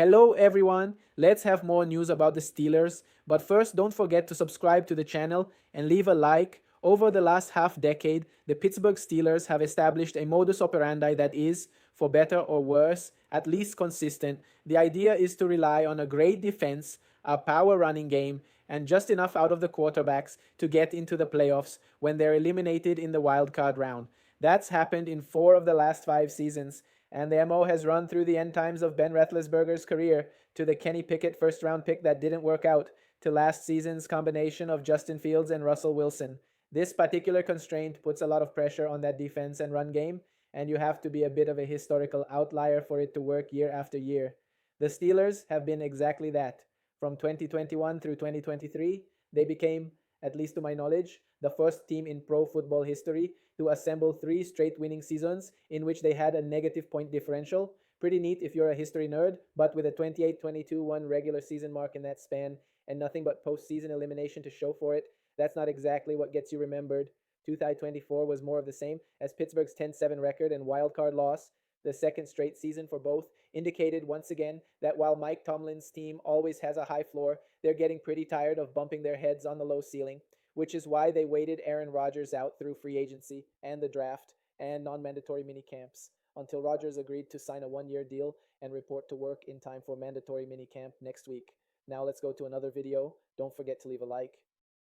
Hello everyone, let's have more news about the Steelers, but first don't forget to subscribe to the channel and leave a like. Over the last half decade, the Pittsburgh Steelers have established a modus operandi that is, for better or worse, at least consistent. The idea is to rely on a great defense, a power running game, and just enough out of the quarterbacks to get into the playoffs when they're eliminated in the wild card round. That's happened in 4 of the last 5 seasons, and the MO has run through the end times of Ben Roethlisberger's career to the Kenny Pickett first-round pick that didn't work out, to last season's combination of Justin Fields and Russell Wilson. This particular constraint puts a lot of pressure on that defense and run game, and you have to be a bit of a historical outlier for it to work year after year. The Steelers have been exactly that. From 2021 through 2023, they became, at least to my knowledge, the first team in pro football history to assemble 3 straight winning seasons in which they had a negative point differential. Pretty neat if you're a history nerd, but with a 28-22-1 regular season mark in that span and nothing but postseason elimination to show for it, that's not exactly what gets you remembered. 2024 was more of the same, as Pittsburgh's 10-7 record and wildcard loss, the second straight season for both, indicated once again that while Mike Tomlin's team always has a high floor, they're getting pretty tired of bumping their heads on the low ceiling, which is why they waited Aaron Rodgers out through free agency and the draft and non-mandatory minicamps until Rodgers agreed to sign a 1-year deal and report to work in time for mandatory minicamp next week. Now let's go to another video. Don't forget to leave a like.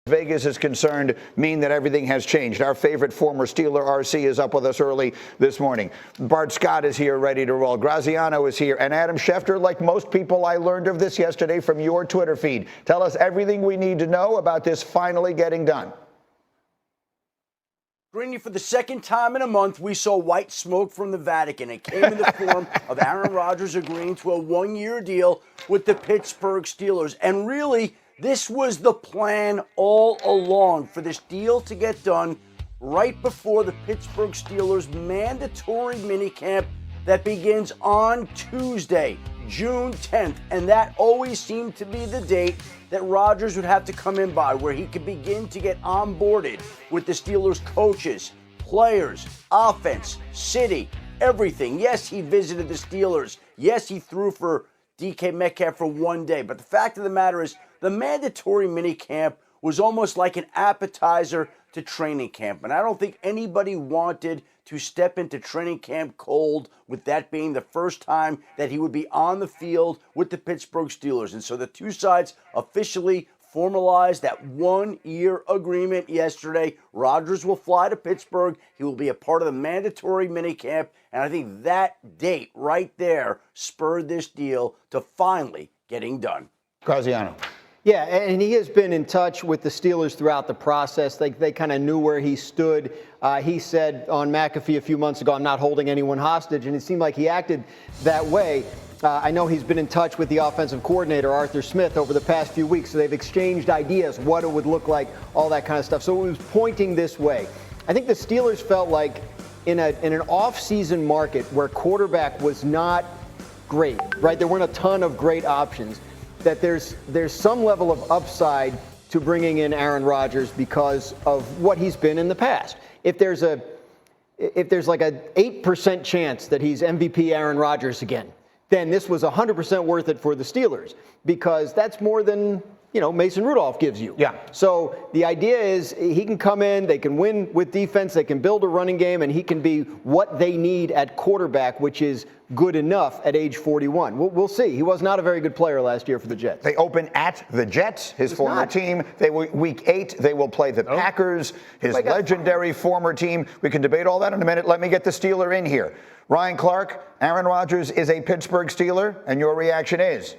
Vegas is concerned mean that everything has changed. Our favorite former Steeler, RC, is up with us early this morning. Bart Scott is here ready to roll. Graziano is here. And Adam Schefter, like most people, I learned of this yesterday from your Twitter feed. Tell us everything we need to know about this finally getting done. Greeny, for the second time in a month, we saw white smoke from the Vatican. It came in the form of Aaron Rodgers agreeing to a 1-year deal with the Pittsburgh Steelers. And really, this was the plan all along, for this deal to get done right before the Pittsburgh Steelers' mandatory minicamp that begins on Tuesday, June 10th. And that always seemed to be the date that Rodgers would have to come in by, where he could begin to get onboarded with the Steelers' coaches, players, offense, city, everything. Yes, he visited the Steelers. Yes, he threw for DK Metcalf for 1 day. But the fact of the matter is, the mandatory minicamp was almost like an appetizer to training camp. And I don't think anybody wanted to step into training camp cold, with that being the first time that he would be on the field with the Pittsburgh Steelers. And so the two sides officially formalized that 1-year agreement yesterday. Rodgers will fly to Pittsburgh. He will be a part of the mandatory minicamp. And I think that date right there spurred this deal to finally getting done. Graziano. Yeah, and he has been in touch with the Steelers throughout the process. They kind of knew where he stood. He said on McAfee a few months ago, "I'm not holding anyone hostage," and it seemed like he acted that way. I know he's been in touch with the offensive coordinator, Arthur Smith, over the past few weeks, so they've exchanged ideas, what it would look like, all that kind of stuff. So it was pointing this way. I think the Steelers felt like in an off-season market where quarterback was not great, right? There weren't a ton of great options, that there's some level of upside to bringing in Aaron Rodgers because of what he's been in the past. If there's like an 8% chance that he's MVP Aaron Rodgers again, then this was 100% worth it for the Steelers, because that's more than, Mason Rudolph gives you. Yeah. So the idea is he can come in, they can win with defense, they can build a running game, and he can be what they need at quarterback, which is good enough at age 41. We'll see. He was not a very good player last year for the Jets. They open at the Jets, his former team. They will, week 8, they will play the Packers, his legendary former team. We can debate all that in a minute. Let me get the Steeler in here. Ryan Clark, Aaron Rodgers is a Pittsburgh Steeler, and your reaction is?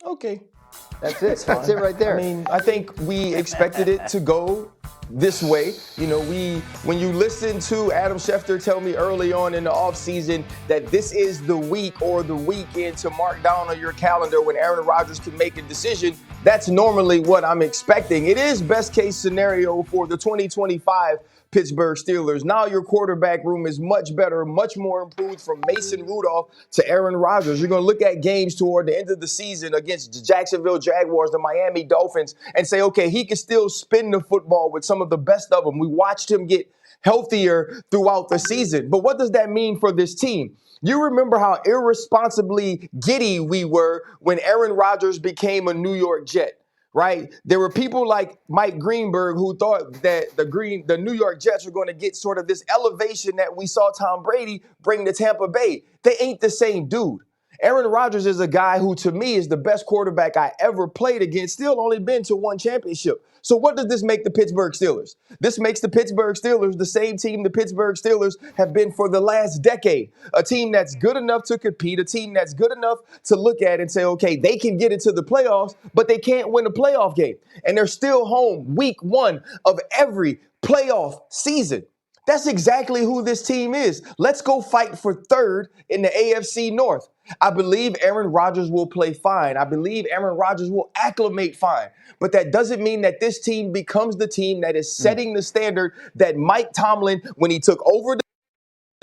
Okay. That's it. That's it right there. I mean, I think we expected it to go this way. When you listen to Adam Schefter tell me early on in the offseason that this is the week or the weekend to mark down on your calendar when Aaron Rodgers can make a decision, that's normally what I'm expecting. It is best case scenario for the 2025 Pittsburgh Steelers. Now your quarterback room is much better, much more improved, from Mason Rudolph to Aaron Rodgers. You're going to look at games toward the end of the season against the Jacksonville Jaguars, the Miami Dolphins, and say, okay, he can still spin the football with some of the best of them. We watched him get healthier throughout the season. But what does that mean for this team? You remember how irresponsibly giddy we were when Aaron Rodgers became a New York Jet, right? There were people like Mike Greenberg who thought that the New York Jets were going to get sort of this elevation that we saw Tom Brady bring to Tampa Bay. They ain't the same dude. Aaron Rodgers is a guy who, to me, is the best quarterback I ever played against, still only been to one championship. So what does this make the Pittsburgh Steelers? This makes the Pittsburgh Steelers the same team the Pittsburgh Steelers have been for the last decade. A team that's good enough to compete, a team that's good enough to look at and say, okay, they can get into the playoffs, but they can't win a playoff game. And they're still home week 1 of every playoff season. That's exactly who this team is. Let's go fight for third in the AFC North. I believe Aaron Rodgers will play fine. I believe Aaron Rodgers will acclimate fine. But that doesn't mean that this team becomes the team that is setting the standard that Mike Tomlin, when he took over,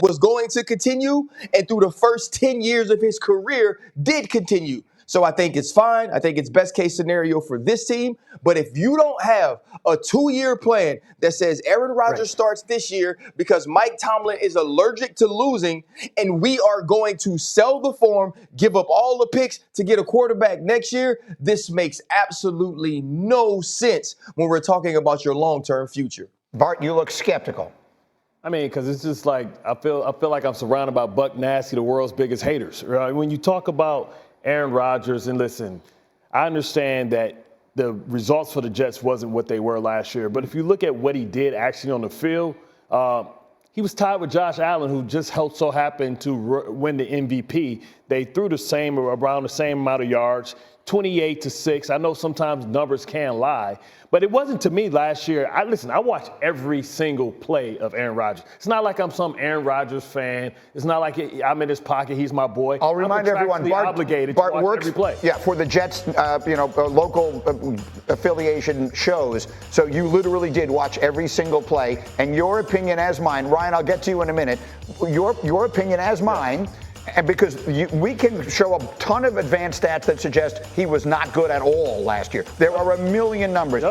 was going to continue, and through the first 10 years of his career did continue. So I think it's fine. I think it's best case scenario for this team. But if you don't have a 2-year plan that says Aaron Rodgers starts this year because Mike Tomlin is allergic to losing, and we are going to sell the farm, give up all the picks to get a quarterback next year, this makes absolutely no sense when we're talking about your long-term future. Bart, you look skeptical. I mean, because it's just like I feel like I'm surrounded by Buck Nasty, the world's biggest haters. Right? When you talk about Aaron Rodgers, and listen, I understand that the results for the Jets wasn't what they were last year, but if you look at what he did actually on the field, he was tied with Josh Allen, who just so happened to win the MVP. They threw around the same amount of yards, 28-6. I know sometimes numbers can lie, but it wasn't to me last year. I watched every single play of Aaron Rodgers. It's not like I'm some Aaron Rodgers fan. It's not like I'm in his pocket. He's my boy. I'll remind everyone, Bart obligated to watch works, every play. Yeah, for the Jets, local affiliation shows. So you literally did watch every single play. And your opinion as mine, Ryan, I'll get to you in a minute. Your opinion as mine. And because we can show a ton of advanced stats that suggest he was not good at all last year. There are a million numbers.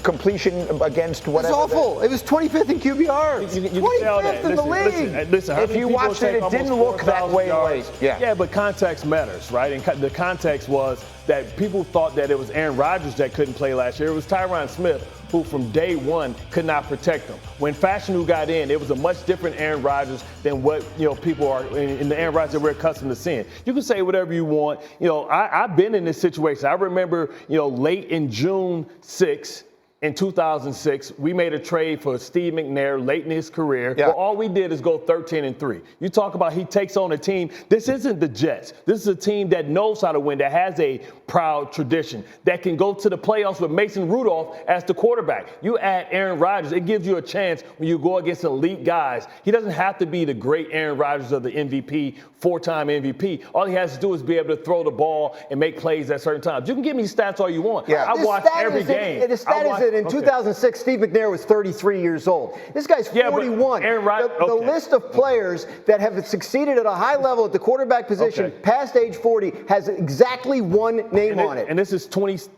Completion against whatever. It's awful. It was 25th in QBR. You can tell that. in the league. Listen, if you watched it, it didn't look that way late. Yeah, but context matters, right? And the context was that people thought that it was Aaron Rodgers that couldn't play last year. It was Tyron Smith who from day one could not protect them. When Fashanu got in, it was a much different Aaron Rodgers than what people are in the Aaron Rodgers that we're accustomed to seeing. You can say whatever you want. I've been in this situation. I remember, late in June 6th, in 2006, we made a trade for Steve McNair late in his career. Yeah. Well, all we did is go 13-3. You talk about he takes on a team. This isn't the Jets. This is a team that knows how to win, that has a proud tradition, that can go to the playoffs with Mason Rudolph as the quarterback. You add Aaron Rodgers, it gives you a chance when you go against elite guys. He doesn't have to be the great Aaron Rodgers of the MVP, 4-time MVP. All he has to do is be able to throw the ball and make plays at certain times. You can give me stats all you want. Yeah. I watch every game. The stat is that in 2006, Steve McNair was 33 years old. This guy's 41. Aaron Rodgers, the list of players that have succeeded at a high level at the quarterback position past age 40 has exactly one name on it. And this is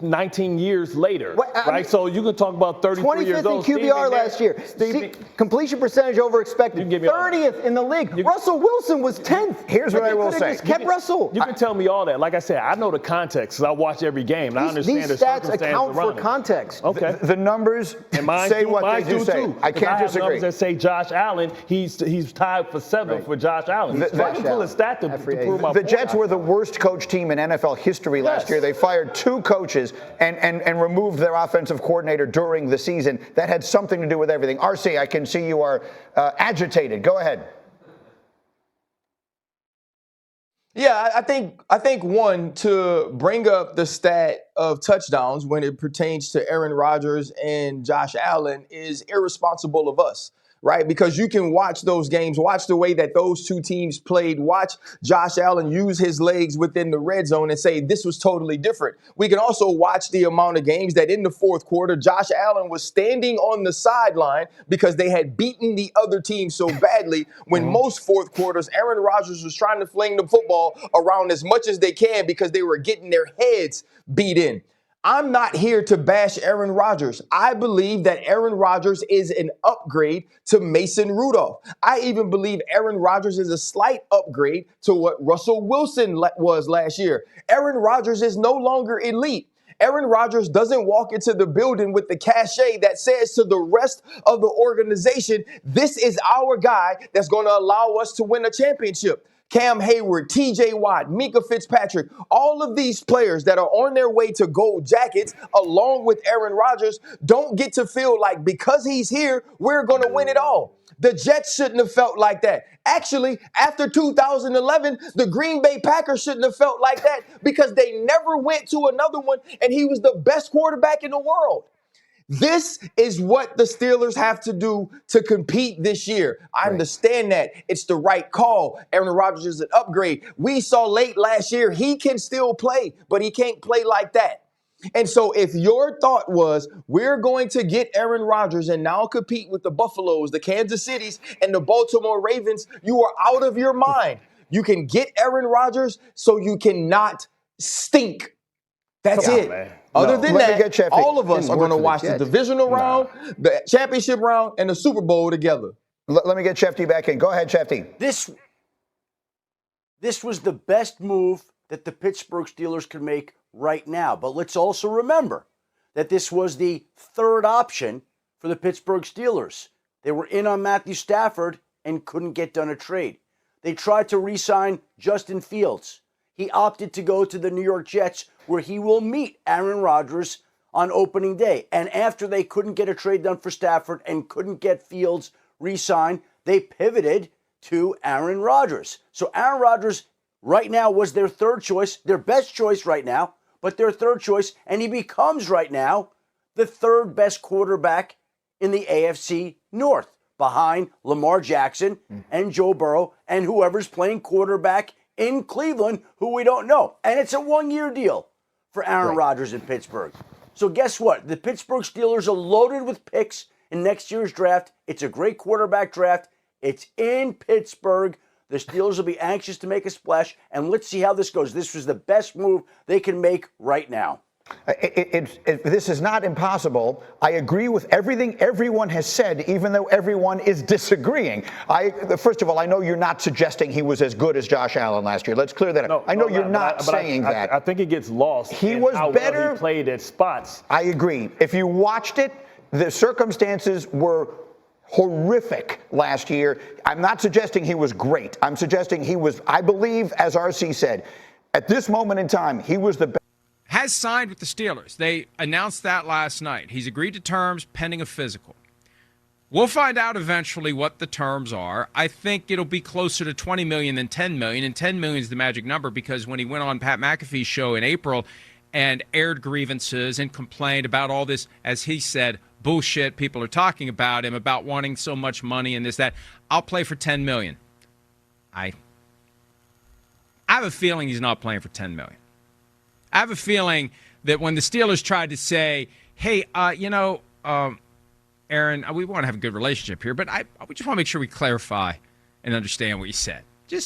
19 years later, right? So you can talk about 33 years old. 25th in QBR last year. Completion percentage over expected. 30th in the league. Russell Wilson was 10th. Here's what I will say. Just kept Russell. You can tell me all that. Like I said, I know the context because I watch every game. And I understand these the stats circumstances account around for it. context. Okay. The numbers say what they do say. Too, I can't have disagree. Numbers that say Josh Allen, he's tied for 7th for Josh Allen. I can pull a stat to prove my point. The Jets were the worst coach team in NFL history last year. They fired 2 coaches and removed their offensive coordinator during the season. That had something to do with everything. RC, I can see you are agitated. Go ahead. Yeah, I think one, to bring up the stat of touchdowns when it pertains to Aaron Rodgers and Josh Allen is irresponsible of us, right? Because you can watch those games, watch the way that those two teams played, watch Josh Allen use his legs within the red zone and say this was totally different. We can also watch the amount of games that in the fourth quarter, Josh Allen was standing on the sideline because they had beaten the other team so badly when most fourth quarters, Aaron Rodgers was trying to fling the football around as much as they can because they were getting their heads beat in. I'm not here to bash Aaron Rodgers. I believe that Aaron Rodgers is an upgrade to Mason Rudolph. I even believe Aaron Rodgers is a slight upgrade to what Russell Wilson was last year. Aaron Rodgers is no longer elite. Aaron Rodgers doesn't walk into the building with the cachet that says to the rest of the organization, this is our guy that's going to allow us to win a championship. Cam Hayward, TJ Watt, Mika Fitzpatrick, all of these players that are on their way to gold jackets along with Aaron Rodgers don't get to feel like because he's here, we're going to win it all. The Jets shouldn't have felt like that. Actually, after 2011, the Green Bay Packers shouldn't have felt like that because they never went to another one and he was the best quarterback in the world. This is what the Steelers have to do to compete this year. I understand that. It's the right call. Aaron Rodgers is an upgrade. We saw late last year he can still play, but he can't play like that. And so if your thought was we're going to get Aaron Rodgers and now compete with the Buffaloes, the Kansas Cities, and the Baltimore Ravens, you are out of your mind. You can get Aaron Rodgers so you cannot stink. That's it. Man. Other than that, all of us Didn't are work going to for the watch the Jets. divisional round, the championship round, and the Super Bowl together. Let me get Shefty back in. Go ahead, Shefty. This was the best move that the Pittsburgh Steelers could make right now. But let's also remember that this was the third option for the Pittsburgh Steelers. They were in on Matthew Stafford and couldn't get done a trade. They tried to re-sign Justin Fields. He opted to go to the New York Jets, where he will meet Aaron Rodgers on opening day. And after they couldn't get a trade done for Stafford and couldn't get Fields re-signed, they pivoted to Aaron Rodgers. So Aaron Rodgers right now was their third choice, their best choice right now, but their third choice, and he becomes right now the third best quarterback in the AFC North, behind Lamar Jackson and Joe Burrow and whoever's playing quarterback in Cleveland, who we don't know. And it's a one-year deal for Aaron Rodgers in Pittsburgh. So guess what? The Pittsburgh Steelers are loaded with picks in next year's draft. It's a great quarterback draft. It's in Pittsburgh. The Steelers will be anxious to make a splash, and let's see how this goes. This was the best move they can make right now. This is not impossible. I agree with everything everyone has said, even though everyone is disagreeing. First of all, I know you're not suggesting he was as good as Josh Allen last year. Let's clear that up. I know you're not saying that. I think it gets lost. He was better. Well he played at spots. I agree. If you watched it, the circumstances were horrific last year. I'm not suggesting he was great. I'm suggesting he was, I believe, as RC said, at this moment in time, he was the best. Has signed with the Steelers. They announced that last night. He's agreed to terms pending a physical. We'll find out eventually what the terms are. I think it'll be closer to $20 million than $10 million, and $10 million is the magic number because when he went on Pat McAfee's show in April and aired grievances and complained about all this, as he said, bullshit people are talking about him, about wanting so much money and this, that, I'll play for $10 million. I have a feeling he's not playing for $10 million. I have a feeling that when the Steelers tried to say, hey, Aaron, we want to have a good relationship here, but we just want to make sure we clarify and understand what you said. We're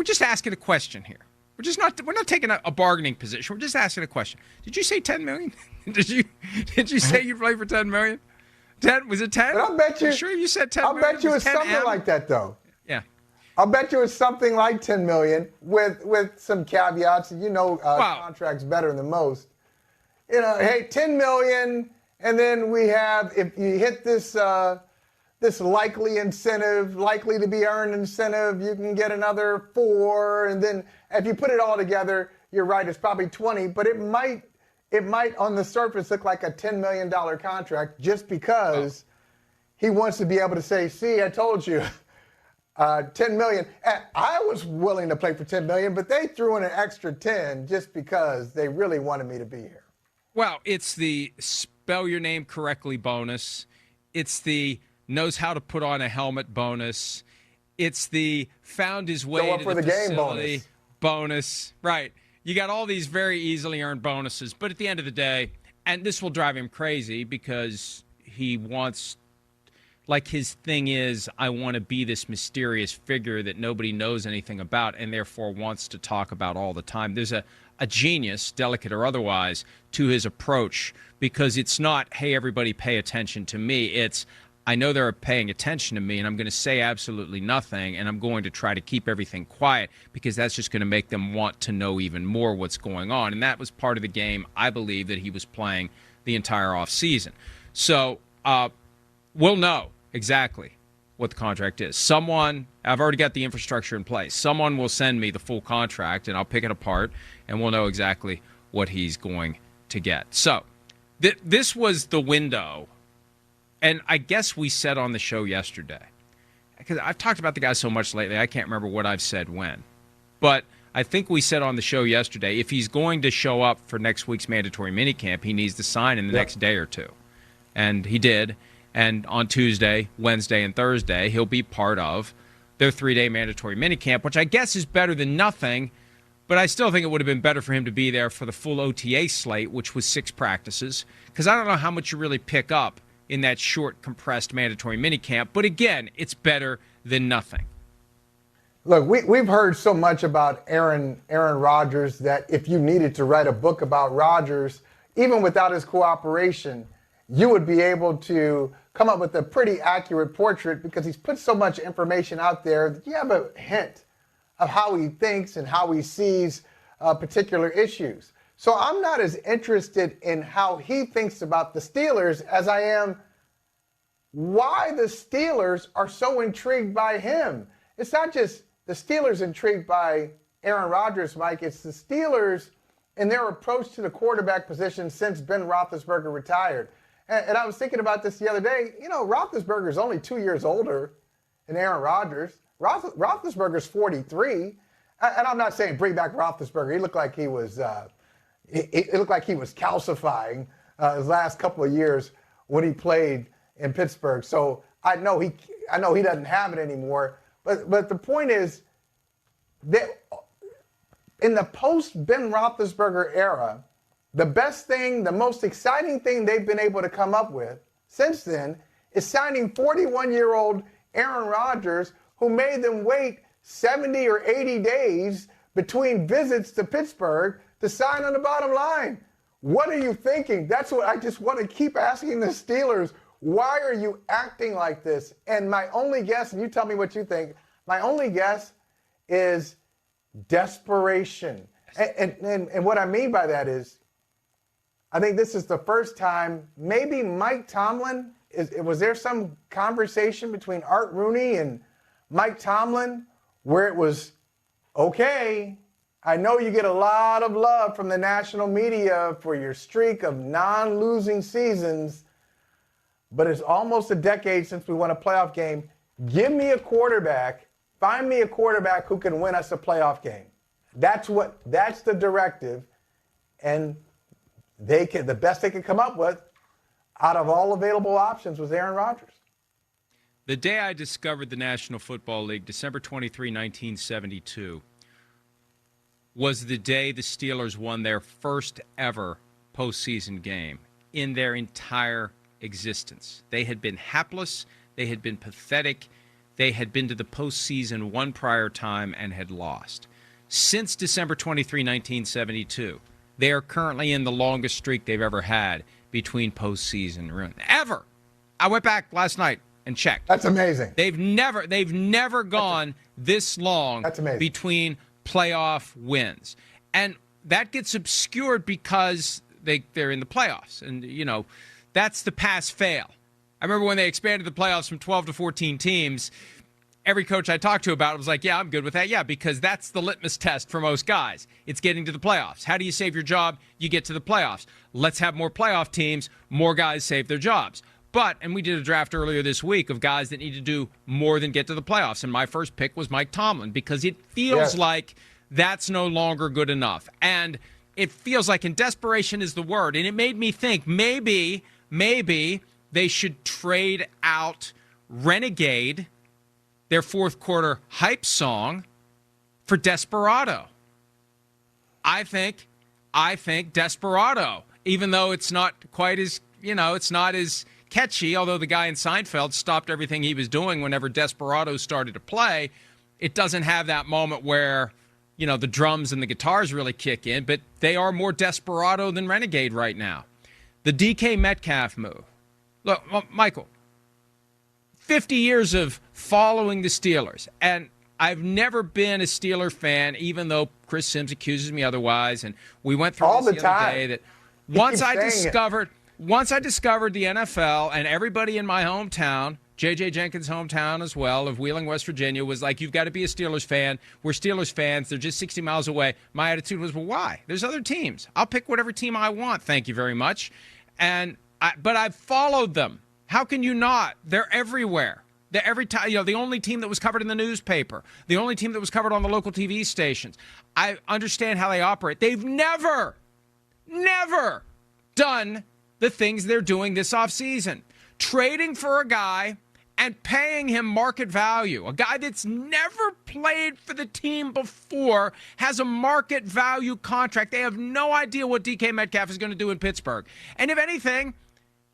just asking a question here. We're not taking a bargaining position. We're just asking a question. Did you say $10 million? Did you say you play for $10 million? 10? Was it 10? But I'll bet you. You sure you said 10 I'll million? bet you it's something like that, though. Yeah. I'll bet you it's something like $10 million with some caveats. Contracts better than most. Hey, $10 million, and then we have, if you hit this likely incentive, likely to be earned incentive, you can get another 4, and then if you put it all together, you're right, it's probably 20, but it might on the surface look like a $10 million contract just because he wants to be able to say, see, I told you. $10 million. I was willing to play for $10 million, but they threw in an extra 10 just because they really wanted me to be here. Well, it's the spell your name correctly bonus. It's the knows how to put on a helmet bonus. It's the found his way to the facility bonus. Right. You got all these very easily earned bonuses, but at the end of the day, and this will drive him crazy because he wants like his thing is, I want to be this mysterious figure that nobody knows anything about and therefore wants to talk about all the time. There's a genius, delicate or otherwise, to his approach, because it's not, hey, everybody pay attention to me. It's, I know they're paying attention to me, and I'm going to say absolutely nothing, and I'm going to try to keep everything quiet because that's just going to make them want to know even more what's going on. And that was part of the game, I believe, that he was playing the entire offseason. So we'll know exactly what the contract is. Someone, I've already got the infrastructure in place. Someone will send me the full contract, and I'll pick it apart, and we'll know exactly what he's going to get. So this was the window. And I guess we said on the show yesterday, because I've talked about the guy so much lately, I can't remember what I've said when. But I think we said on the show yesterday, if he's going to show up for next week's mandatory minicamp, he needs to sign in the next day or two. And he did. And on Tuesday, Wednesday, and Thursday, he'll be part of their 3-day mandatory minicamp, which I guess is better than nothing. But I still think it would have been better for him to be there for the full OTA slate, which was 6 practices, because I don't know how much you really pick up in that short, compressed mandatory minicamp. But again, it's better than nothing. Look, we've heard so much about Aaron Rodgers that if you needed to write a book about Rodgers, even without his cooperation, you would be able to come up with a pretty accurate portrait because he's put so much information out there that you have a hint of how he thinks and how he sees particular issues. So I'm not as interested in how he thinks about the Steelers as I am why the Steelers are so intrigued by him. It's not just the Steelers intrigued by Aaron Rodgers, Mike. It's the Steelers and their approach to the quarterback position since Ben Roethlisberger retired. And I was thinking about this the other day. You know, Roethlisberger is only 2 years older than Aaron Rodgers. Roethlisberger's 43. And I'm not saying bring back Roethlisberger. He looked like he was it looked like he was calcifying his last couple of years when he played in Pittsburgh. So I know he doesn't have it anymore. But the point is that in the post-Ben Roethlisberger era, the best thing, the most exciting thing they've been able to come up with since then is signing 41-year-old Aaron Rodgers, who made them wait 70 or 80 days between visits to Pittsburgh to sign on the bottom line. What are you thinking? That's what I just want to keep asking the Steelers. Why are you acting like this? And my only guess, and you tell me what you think, my only guess is desperation. And what I mean by that is, I think this is the first time, maybe Mike Tomlin, was there some conversation between Art Rooney and Mike Tomlin where it was, okay, I know you get a lot of love from the national media for your streak of non-losing seasons, but it's almost a decade since we won a playoff game. Give me a quarterback, find me a quarterback who can win us a playoff game. That's the directive. And the best they could come up with out of all available options was Aaron Rodgers. The day I discovered the National Football League, December 23, 1972, was the day the Steelers won their first ever postseason game in their entire existence. They had been hapless. They had been pathetic. They had been to the postseason one prior time and had lost. Since December 23, 1972, they are currently in the longest streak they've ever had between postseason runs. Ever. I went back last night and checked. That's amazing. They've never gone this long between playoff wins. And that gets obscured because they're in the playoffs. And, you know, that's the pass-fail. I remember when they expanded the playoffs from 12 to 14 teams, every coach I talked to about it was like, yeah, I'm good with that. Yeah, because that's the litmus test for most guys. It's getting to the playoffs. How do you save your job? You get to the playoffs. Let's have more playoff teams. More guys save their jobs. But, and we did a draft earlier this week of guys that need to do more than get to the playoffs. And my first pick was Mike Tomlin because it feels like that's no longer good enough. And it feels like, and desperation is the word. And it made me think maybe they should trade out Renegade, their fourth quarter hype song, for Desperado. I think Desperado, even though it's not quite as, it's not as catchy, although the guy in Seinfeld stopped everything he was doing whenever Desperados started to play. It doesn't have that moment where, you know, the drums and the guitars really kick in, but they are more Desperado than Renegade right now. The DK Metcalf move. Look, Michael, 50 years of following the Steelers, and I've never been a Steeler fan, even though Chris Sims accuses me otherwise, and we went through all this the other time. day that He once keeps I saying it. discovered the NFL, and everybody in my hometown, J.J. Jenkins' hometown as well, of Wheeling, West Virginia, was like, you've got to be a Steelers fan. We're Steelers fans. They're just 60 miles away. My attitude was, well, why? There's other teams. I'll pick whatever team I want. Thank you very much. But I've followed them. How can you not? They're everywhere. They're every time, you know, the only team that was covered in the newspaper, the only team that was covered on the local TV stations. I understand how they operate. They've never done the things they're doing this offseason. Trading for a guy and paying him market value. A guy that's never played for the team before has a market value contract. They have no idea what DK Metcalf is going to do in Pittsburgh. And if anything,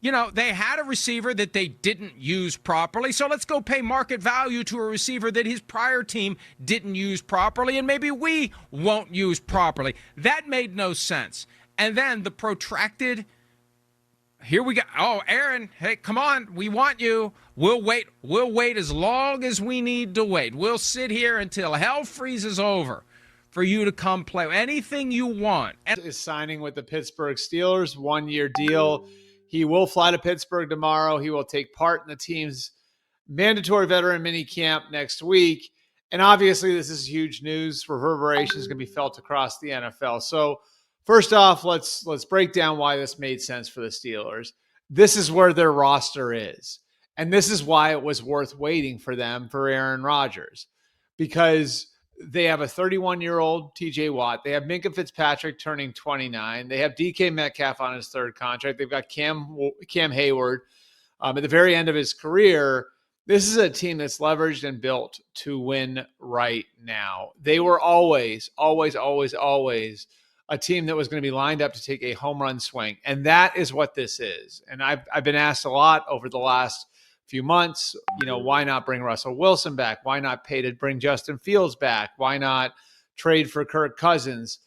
you know, they had a receiver that they didn't use properly, so let's go pay market value to a receiver that his prior team didn't use properly, and maybe we won't use properly. That made no sense. And then the protracted, here we go. Oh, Aaron, hey, come on. We want you. We'll wait. We'll wait as long as we need to wait. We'll sit here until hell freezes over for you to come play. Anything you want. Is signing with the Pittsburgh Steelers, 1-year deal. He will fly to Pittsburgh tomorrow. He will take part in the team's mandatory veteran mini camp next week. And obviously, this is huge news. Reverberations going to be felt across the NFL. So first off, let's break down why this made sense for the Steelers. This is where their roster is. And this is why it was worth waiting for them for Aaron Rodgers. Because they have a 31-year-old TJ Watt. They have Minkah Fitzpatrick turning 29. They have DK Metcalf on his third contract. They've got Cam Hayward at the very end of his career. This is a team that's leveraged and built to win right now. They were always a team that was going to be lined up to take a home run swing. And that is what this is. And I've been asked a lot over the last few months, you know, why not bring Russell Wilson back? Why not pay to bring Justin Fields back? Why not trade for Kirk Cousins?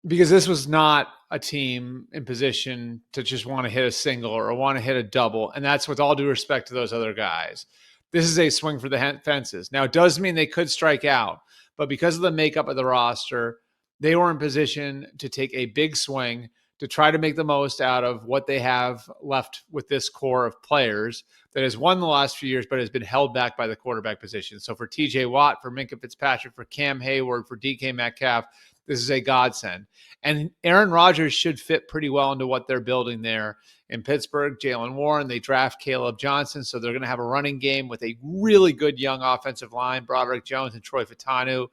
Because this was not a team in position to just want to hit a single or want to hit a double. And that's with all due respect to those other guys. This is a swing for the fences. Now, it does mean they could strike out, but because of the makeup of the roster, they were in position to take a big swing to try to make the most out of what they have left with this core of players that has won the last few years, but has been held back by the quarterback position. So for TJ Watt, for Minkah Fitzpatrick, for Cam Hayward, for DK Metcalf, this is a godsend. And Aaron Rodgers should fit pretty well into what they're building there in Pittsburgh. Jalen Warren, they draft Caleb Johnson, so they're going to have a running game with a really good young offensive line, Broderick Jones and Troy Fautanu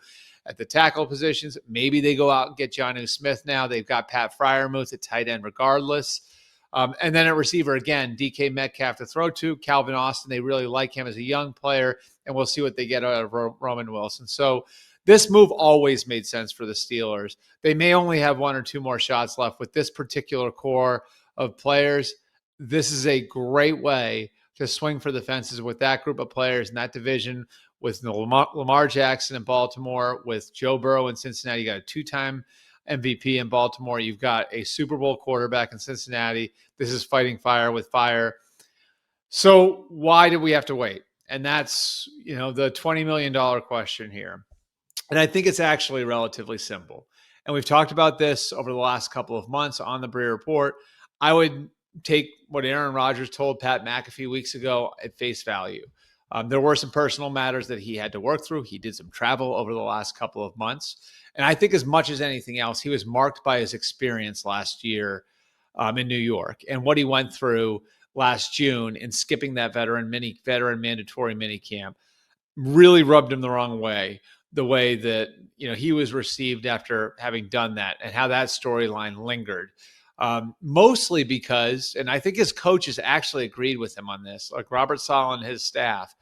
at the tackle positions. Maybe they go out and get Jonnu Smith now. They've got Pat Freiermuth at tight end regardless. And then at receiver, again, DK Metcalf to throw to. Calvin Austin, they really like him as a young player, and we'll see what they get out of Roman Wilson. So this move always made sense for the Steelers. They may only have one or two more shots left with this particular core of players. This is a great way to swing for the fences with that group of players in that division, with Lamar Jackson in Baltimore, with Joe Burrow in Cincinnati. You got a two-time MVP in Baltimore. You've got a Super Bowl quarterback in Cincinnati. This is fighting fire with fire. So why did we have to wait? And that's, you know, the $20 million question here. And I think it's actually relatively simple. And we've talked about this over the last couple of months on the Bree Report. I would take what Aaron Rodgers told Pat McAfee weeks ago at face value. There were some personal matters that he had to work through. He did some travel over the last couple of months. And I think as much as anything else, he was marked by his experience last year in New York and what he went through last June in skipping that veteran mandatory mini camp really rubbed him the wrong way. The way that, you know, he was received after having done that and how that storyline lingered. Mostly because, and I think his coaches actually agreed with him on this, like Robert Saleh and his staff,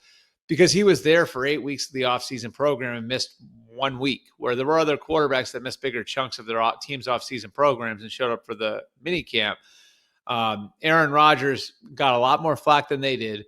because he was there for 8 weeks of the offseason program and missed 1 week, where there were other quarterbacks that missed bigger chunks of their team's offseason programs and showed up for the mini camp. Aaron Rodgers got a lot more flack than they did.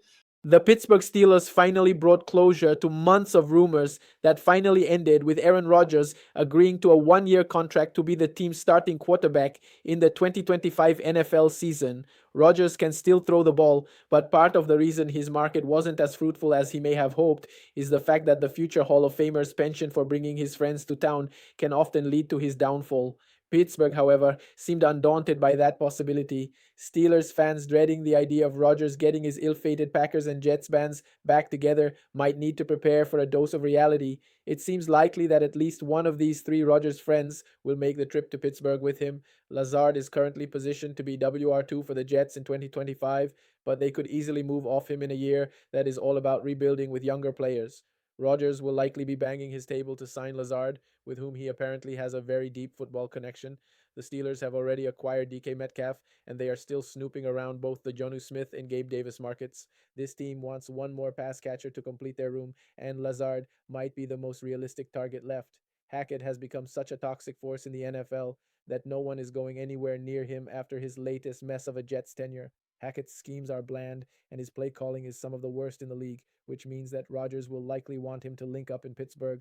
The Pittsburgh Steelers finally brought closure to months of rumors that finally ended with Aaron Rodgers agreeing to a one-year contract to be the team's starting quarterback in the 2025 NFL season. Rodgers can still throw the ball, but part of the reason his market wasn't as fruitful as he may have hoped is the fact that the future Hall of Famer's penchant for bringing his friends to town can often lead to his downfall. Pittsburgh, however, seemed undaunted by that possibility. Steelers fans dreading the idea of Rodgers getting his ill-fated Packers and Jets bands back together might need to prepare for a dose of reality. It seems likely that at least one of these three Rodgers friends will make the trip to Pittsburgh with him. Lazard is currently positioned to be WR2 for the Jets in 2025, but they could easily move off him in a year that is all about rebuilding with younger players. Rodgers will likely be banging his table to sign Lazard, with whom he apparently has a very deep football connection. The Steelers have already acquired DK Metcalf, and they are still snooping around both the Jonnu Smith and Gabe Davis markets. This team wants one more pass catcher to complete their room, and Lazard might be the most realistic target left. Hackett has become such a toxic force in the NFL that no one is going anywhere near him after his latest mess of a Jets tenure. Hackett's schemes are bland, and his play calling is some of the worst in the league, which means that Rodgers will likely want him to link up in Pittsburgh.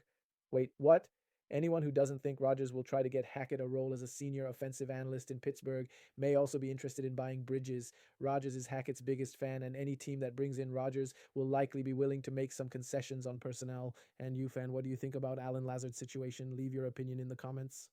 Wait, what? Anyone who doesn't think Rodgers will try to get Hackett a role as a senior offensive analyst in Pittsburgh may also be interested in buying Bridges. Rodgers is Hackett's biggest fan, and any team that brings in Rodgers will likely be willing to make some concessions on personnel. And you, fan, what do you think about Alan Lazard's situation? Leave your opinion in the comments.